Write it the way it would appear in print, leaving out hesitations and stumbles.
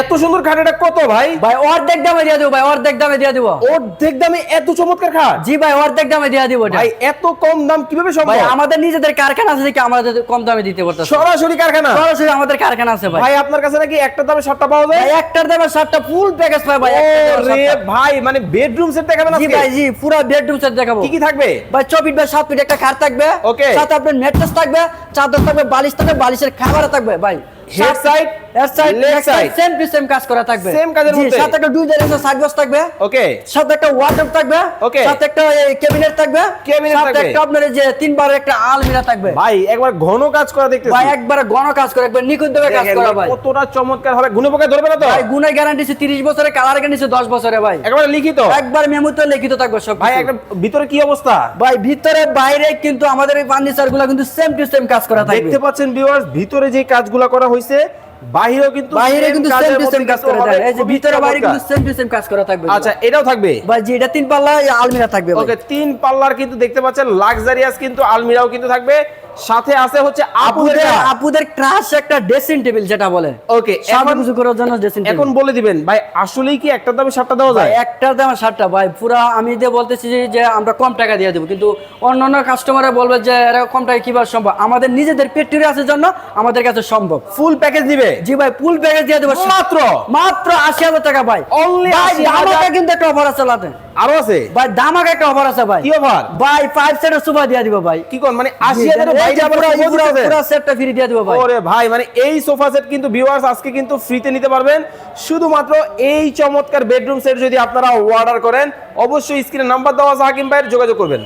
এত সুন্দর খাট, এটা কত ভাই? ভাই অর্ধেক দামে দিয়ে দেবো ভাই, অর্ধেক দামে দিয়ে দেবো। অর্ধেক দামে এত চমৎকার খাট? জি ভাই, অর্ধেক দামে দিয়ে দেবো ভাই এত কম দাম কিভাবে সম্ভব? ভাই আমাদের নিজেদের কারখানা আছে দেখে আমাদের কম দামে দিতে পারতেছি। সরাসরি কারখানা? সরাসরি আমাদের কারখানা আছে ভাই। ভাই আপনার কাছে নাকি একটা দামে 7টা পাওয়া যায়? ভাই একটার দামে 7টা ফুল প্যাকেজ পাই ভাই। রে ভাই, মানে বেডরুম সেট দেখাবেন জি আজকে? ভাই জি, পুরো বেডরুম সেট দেখাবো। কি কি থাকবে? ভাই 24 বাই 7 ফিট একটা খাট থাকবে, ওকে। সাথে আপনার ম্যাট্রেস থাকবে, চাদর থাকবে, বালিশ থাকবে, বালিশের খাবার থাকবে ভাই। Head side, leg side same to same কাজ করা থাকবে। সেম কাজের জি, মধ্যে? সাথে একটা দুই জায়গায় সাইড বক্স থাকবে, ওকে। সাথে একটা ওয়ার্ডরোব থাকবে, ওকে। সাথে একটা ক্যাবিনেট থাকবে, ক্যাবিনেট সাথে থাকবে। একটা আপনার এই যে 3 বারের একটা আলমিরা থাকবে। ভাই একবার ঘন কাজ করা দেখতেছি। ভাই একবারে ঘন কাজ করে, একবার নিখুঁত ভাবে কাজ দেখেন করা ভাই, ভাই। কতটা চমৎকার হবে। গুণে পোকা ধরবে না তো? ভাই গুণের গ্যারান্টি আছে 30 বছরে, কালার গ্যারান্টি আছে 10 বছরে ভাই। একবার লিখিত? একবার মেমোতে লিখিত থাকবে সব। ভাই একটা ভিতরে কি অবস্থা? ভাই ভিতরে বাইরে কিন্তু আমাদের এই ফার্নিচার গুলো কিন্তু সেম টু সেম কাজ করা থাকবে। দেখতে পাচ্ছেন ভিউয়ার্স, ভিতরে যে কাজগুলো করা হয়েছে বাইরেও কিন্তু বাইরে same কিন্তু কাজের সেম টু মধ্যে সেম কাজ কিন্তু করা হবে। থাকবে। এই যে খুবই ভিতরে বাইরে চমৎকার। কিন্তু সেম টু সেম কাজ করা থাকবে। আচ্ছা এটাও থাকবে? ভাই জি, এটা 3 পাল্লা আলমিরা থাকবে ভাই। ওকে, 3 পাল্লার কিন্তু দেখতে পাচ্ছেন লাক্সারিয়াস কিন্তু আলমিরাও কিন্তু থাকবে। সাথে আছে হচ্ছে আপুদের ক্রাশ একটা ড্রেসিং টেবিল যেটা বলে। ওকে, সব এখন কিছু করার জন্য ড্রেসিং টেবিল। এখন বলে দিবেন ভাই, আসলেই কি একটা দামে 7টা দেওয়া ভাই যায়? একটার দাম 7টা ভাই। পুরা আমি দিয়ে বলতেছি যে আমরা কম টাকা দিয়ে দেবো, কিন্তু অন্যান্য কাস্টমাররা বলবে যে এরা কম টাকা কিভাবে সম্ভব। আমাদের নিজেদের ফ্যাক্টরি আছে জন্য আমাদের কাছে সম্ভব। ফুল প্যাকেজ দিবে? জি ভাই, ফুল প্যাকেজ দিয়ে দেবো মাত্র মাত্র 80,000 টাকা ভাই। Only ভাই 80,000 ধামাকা কিন্তু একটা অফার আছে লাতে। আরো আছে? ভাই ধামাকা একটা অফার আছে ভাই। কি অফার? ভাই 5 সেটের সোফা দিয়ে দিব ভাই। কি কোন মানে 80,000 এর বাইরে আবার পুরো সেটটা ফ্রি দিয়ে দিব ভাই। ওরে ভাই, মানে এই সোফা সেট কিন্তু ভিউয়ার্স আজকে কিন্তু ফ্রিতে নিতে পারবেন। শুধুমাত্র এই চমৎকার বেডরুম সেট যদি আপনারা অর্ডার করেন, অবশ্যই স্ক্রিনে নাম্বার দেওয়া আছে হাকিম ভাইয়ের, যোগাযোগ করবেন।